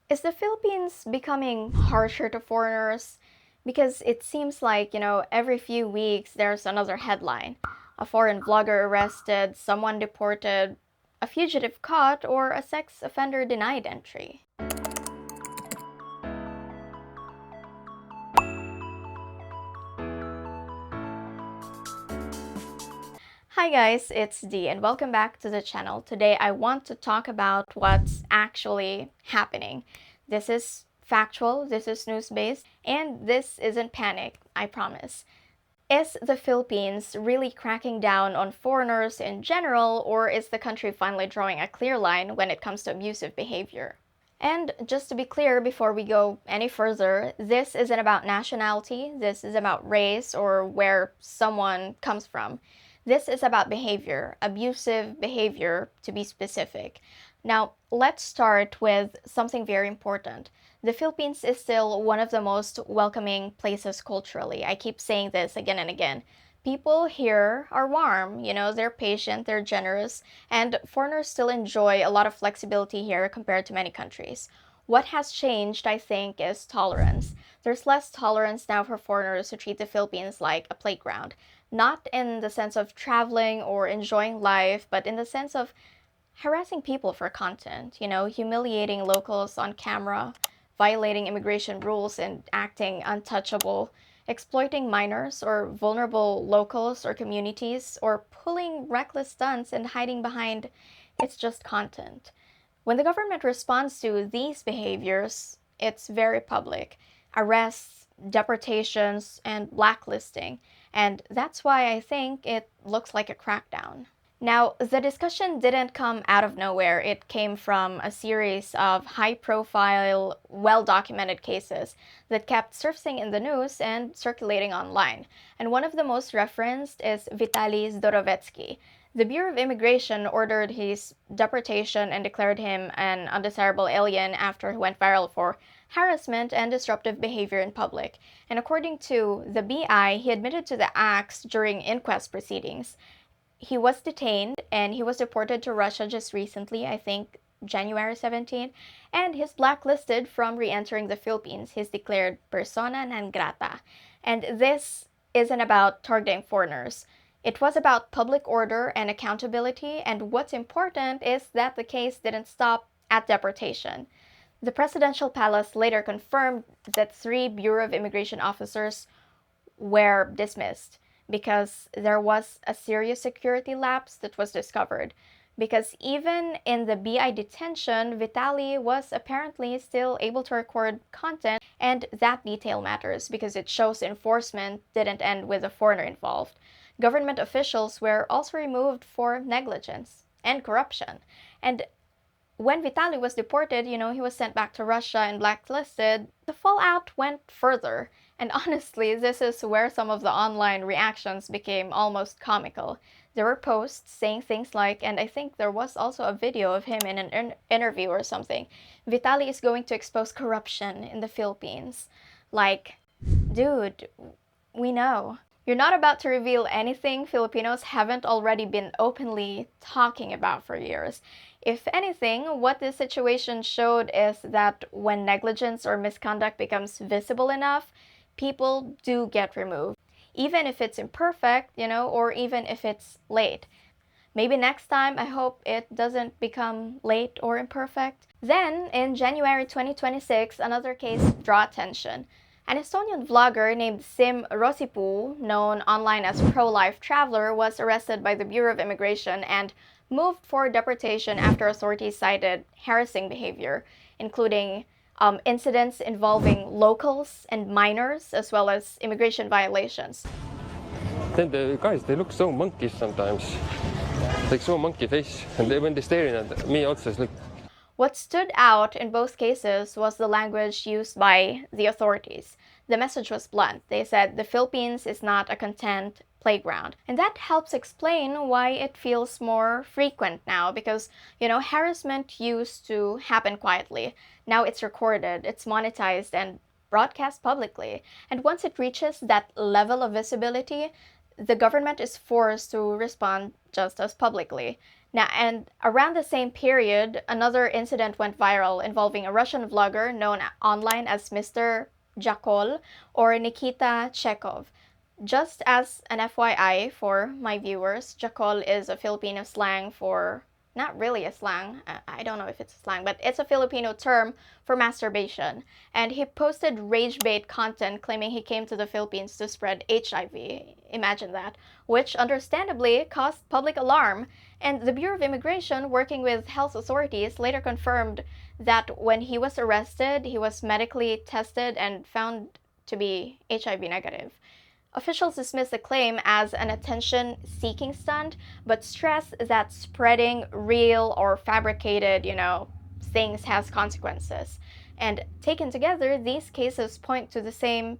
Is the Philippines becoming harsher to foreigners? Because it seems like, every few weeks there's another headline. A foreign vlogger arrested, someone deported, a fugitive caught, or a sex offender denied entry. Hi guys, it's Dee and welcome back to the channel. Today I want to talk about what's actually happening. This is factual, this is news-based, and this isn't panic, I promise. Is the Philippines really cracking down on foreigners in general, or is the country finally drawing a clear line when it comes to abusive behavior? And just to be clear before we go any further, this isn't about nationality, this is about race or where someone comes from. This is about behavior, abusive behavior to be specific. Now, let's start with something very important. The Philippines is still one of the most welcoming places culturally. I keep saying this again and again. People here are warm, they're patient, they're generous, and foreigners still enjoy a lot of flexibility here compared to many countries. What has changed, I think, is tolerance. There's less tolerance now for foreigners who treat the Philippines like a playground. Not in the sense of traveling or enjoying life, but in the sense of harassing people for content, humiliating locals on camera, violating immigration rules and acting untouchable, exploiting minors or vulnerable locals or communities, or pulling reckless stunts and hiding behind it's just content. When the government responds to these behaviors, it's very public. Arrests, deportations, and blacklisting. And that's why I think it looks like a crackdown. Now, the discussion didn't come out of nowhere. It came from a series of high-profile, well-documented cases that kept surfacing in the news and circulating online. And one of the most referenced is Vitali Zdorovetskiy. The Bureau of Immigration ordered his deportation and declared him an undesirable alien after he went viral for harassment and disruptive behavior in public. And according to the BI, he admitted to the acts during inquest proceedings. He was detained and he was deported to Russia just recently, I think January 17, and he's blacklisted from re-entering the Philippines. He's declared persona non grata. And this isn't about targeting foreigners. It was about public order and accountability, and what's important is that the case didn't stop at deportation. The presidential palace later confirmed that 3 Bureau of Immigration officers were dismissed because there was a serious security lapse that was discovered. Because even in the BI detention, Vitali was apparently still able to record content, and that detail matters because it shows enforcement didn't end with a foreigner involved. Government officials were also removed for negligence and corruption. And when Vitali was deported, he was sent back to Russia and blacklisted, the fallout went further. And honestly, this is where some of the online reactions became almost comical. There were posts saying things like, and I think there was also a video of him in an interview or something, Vitali is going to expose corruption in the Philippines. Like, dude, we know. You're not about to reveal anything Filipinos haven't already been openly talking about for years. If anything, what this situation showed is that when negligence or misconduct becomes visible enough, people do get removed. Even if it's imperfect, or even if it's late. Maybe next time, I hope it doesn't become late or imperfect. Then, in January 2026, another case drew attention. An Estonian vlogger named Sim Rosipu, known online as Pro-Life Traveler, was arrested by the Bureau of Immigration and moved for deportation after authorities cited harassing behavior, including incidents involving locals and minors, as well as immigration violations. Then the guys, they look so monkeys sometimes. Like so monkey face. And when they're staring at me also, it's like... What stood out in both cases was the language used by the authorities. The message was blunt. They said the Philippines is not a content playground. And that helps explain why it feels more frequent now because, harassment used to happen quietly. Now it's recorded, it's monetized, and broadcast publicly. And once it reaches that level of visibility, the government is forced to respond just as publicly. Now, and around the same period, another incident went viral involving a Russian vlogger known online as Mr. Jakol or Nikita Chekhov. Just as an FYI for my viewers, Jakol is a Filipino slang for, not really a slang, I don't know if it's a slang, but it's a Filipino term for masturbation. And he posted rage bait content claiming he came to the Philippines to spread HIV. Imagine that. Which understandably caused public alarm. And the Bureau of Immigration, working with health authorities, later confirmed that when he was arrested, he was medically tested and found to be HIV negative. Officials dismiss the claim as an attention-seeking stunt, but stress that spreading real or fabricated, things has consequences. And taken together, these cases point to the same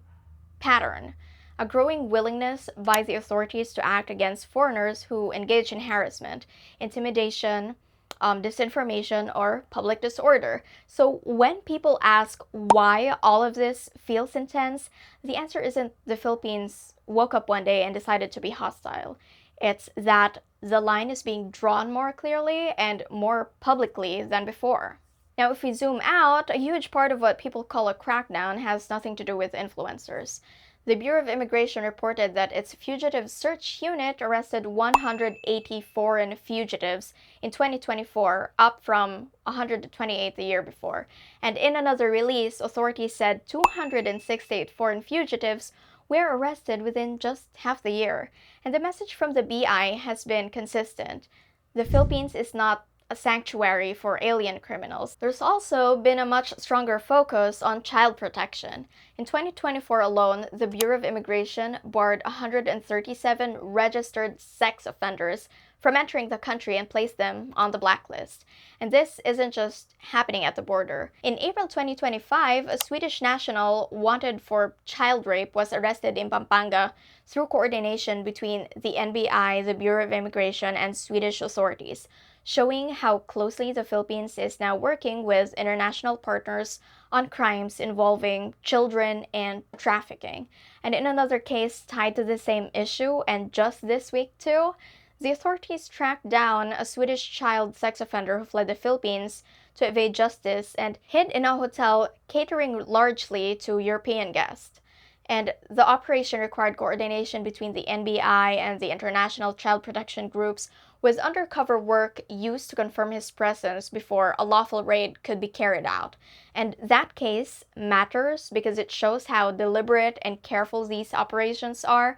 pattern: a growing willingness by the authorities to act against foreigners who engage in harassment, intimidation, disinformation, or public disorder. So when people ask why all of this feels intense, the answer isn't the Philippines woke up one day and decided to be hostile. It's that the line is being drawn more clearly and more publicly than before. Now, if we zoom out, a huge part of what people call a crackdown has nothing to do with influencers. The Bureau of Immigration reported that its fugitive search unit arrested 180 foreign fugitives in 2024, up from 128 the year before. And in another release, authorities said 268 foreign fugitives were arrested within just half the year. And the message from the BI has been consistent: the Philippines is not a sanctuary for alien criminals. There's also been a much stronger focus on child protection. In 2024 alone, the Bureau of Immigration barred 137 registered sex offenders from entering the country and placed them on the blacklist. And this isn't just happening at the border. In April 2025, a Swedish national wanted for child rape was arrested in Pampanga through coordination between the NBI, the Bureau of Immigration, and Swedish authorities, showing how closely the Philippines is now working with international partners on crimes involving children and trafficking. And in another case tied to the same issue, and just this week too, the authorities tracked down a Swedish child sex offender who fled the Philippines to evade justice and hid in a hotel catering largely to European guests. And the operation required coordination between the NBI and the international child protection groups, with undercover work used to confirm his presence before a lawful raid could be carried out. And that case matters because it shows how deliberate and careful these operations are.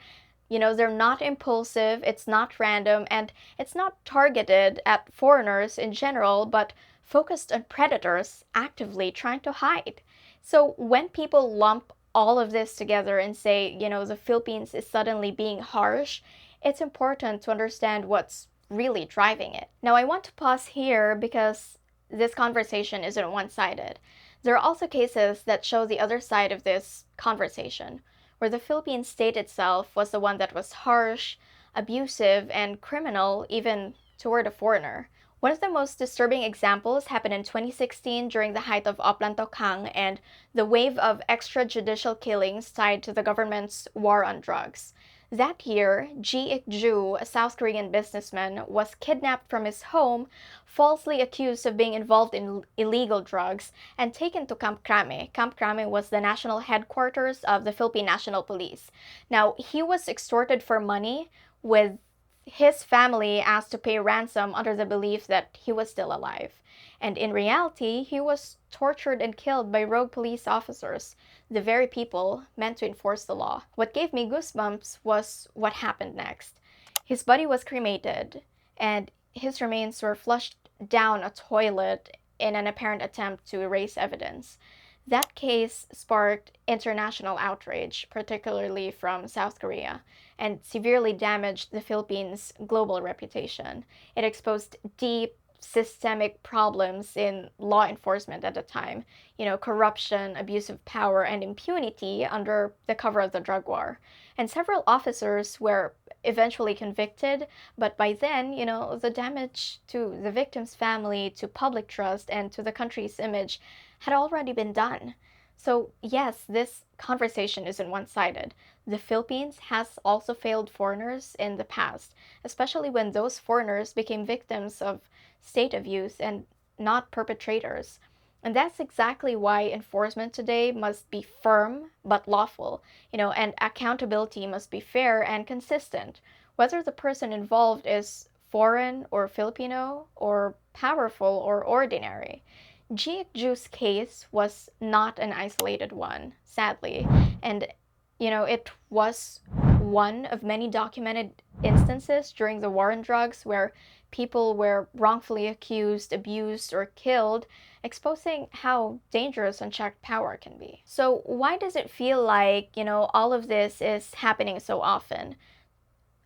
They're not impulsive, it's not random, and it's not targeted at foreigners in general, but focused on predators actively trying to hide. So when people lump all of this together and say, the Philippines is suddenly being harsh, it's important to understand what's really driving it. Now, I want to pause here because this conversation isn't one-sided. There are also cases that show the other side of this conversation, where the Philippine state itself was the one that was harsh, abusive, and criminal even toward a foreigner. One of the most disturbing examples happened in 2016 during the height of Oplan Tokhang and the wave of extrajudicial killings tied to the government's war on drugs. That year, Ji Ik-ju, a South Korean businessman, was kidnapped from his home, falsely accused of being involved in illegal drugs, and taken to Camp Crame. Camp Crame was the national headquarters of the Philippine National Police. Now, he was extorted for money, with his family asked to pay ransom under the belief that he was still alive. And in reality, he was tortured and killed by rogue police officers, the very people meant to enforce the law. What gave me goosebumps was what happened next. His body was cremated, and his remains were flushed down a toilet in an apparent attempt to erase evidence. That case sparked international outrage, particularly from South Korea, and severely damaged the Philippines' global reputation. It exposed deep systemic problems in law enforcement at the time, corruption, abuse of power, and impunity under the cover of the drug war. And several officers were eventually convicted, but by then, the damage to the victim's family, to public trust, and to the country's image had already been done. So, yes, this conversation isn't one sided. The Philippines has also failed foreigners in the past, especially when those foreigners became victims of state abuse and not perpetrators. And that's exactly why enforcement today must be firm but lawful, and accountability must be fair and consistent, whether the person involved is foreign or Filipino or powerful or ordinary. Ju's case was not an isolated one, sadly, and it was one of many documented instances during the war on drugs where people were wrongfully accused, abused, or killed, exposing how dangerous unchecked power can be. So, why does it feel like, all of this is happening so often?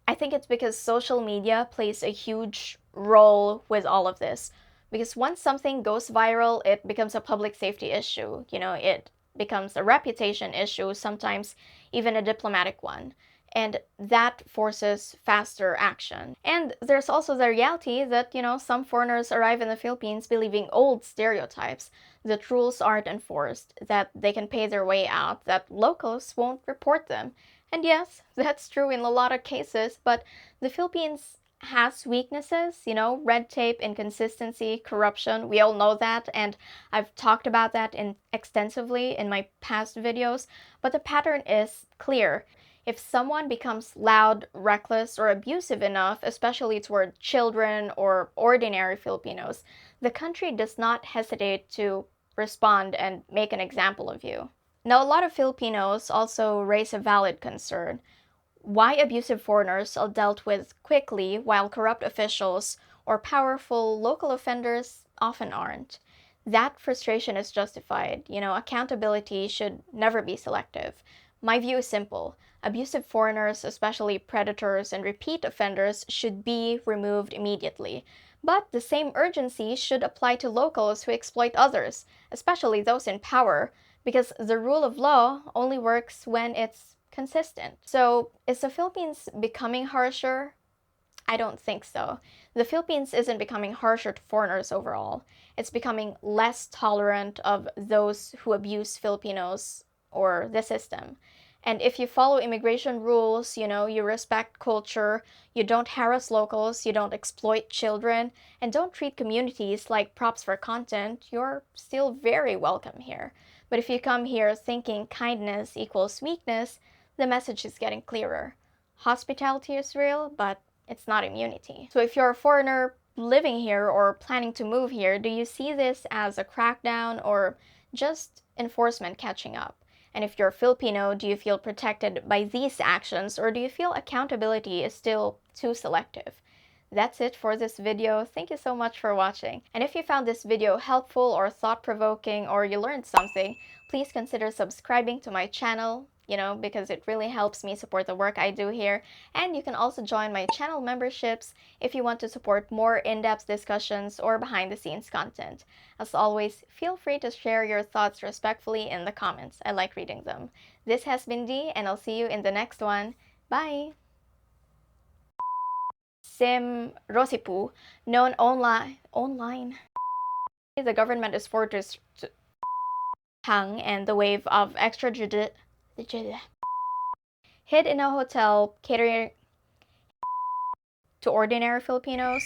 I think it's because social media plays a huge role with all of this. Because once something goes viral, it becomes a public safety issue. It becomes a reputation issue, sometimes even a diplomatic one. And that forces faster action. And there's also the reality that, some foreigners arrive in the Philippines believing old stereotypes, that rules aren't enforced, that they can pay their way out, that locals won't report them. And yes, that's true in a lot of cases, but the Philippines has weaknesses, red tape, inconsistency, corruption. We all know that, and I've talked about that extensively in my past videos, but the pattern is clear. If someone becomes loud, reckless, or abusive enough, especially toward children or ordinary Filipinos, the country does not hesitate to respond and make an example of you. Now, a lot of Filipinos also raise a valid concern. Why abusive foreigners are dealt with quickly while corrupt officials or powerful local offenders often aren't. That frustration is justified. Accountability should never be selective. My view is simple. Abusive foreigners, especially predators and repeat offenders, should be removed immediately. But the same urgency should apply to locals who exploit others, especially those in power, because the rule of law only works when it's consistent. So, is the Philippines becoming harsher? I don't think so. The Philippines isn't becoming harsher to foreigners overall. It's becoming less tolerant of those who abuse Filipinos or the system. And if you follow immigration rules, you respect culture, you don't harass locals, you don't exploit children, and don't treat communities like props for content, you're still very welcome here. But if you come here thinking kindness equals weakness, the message is getting clearer. Hospitality is real, but it's not immunity. So if you're a foreigner living here or planning to move here, do you see this as a crackdown or just enforcement catching up? And if you're Filipino, do you feel protected by these actions, or do you feel accountability is still too selective? That's it for this video. Thank you so much for watching. And if you found this video helpful or thought-provoking, or you learned something, please consider subscribing to my channel, because it really helps me support the work I do here. And you can also join my channel memberships if you want to support more in-depth discussions or behind-the-scenes content. As always, feel free to share your thoughts respectfully in the comments. I like reading them. This has been Dee, and I'll see you in the next one. Bye! Sim Rosipu, known online. The government is forced to hang and the wave of extrajudicial hid in a hotel catering to ordinary Filipinos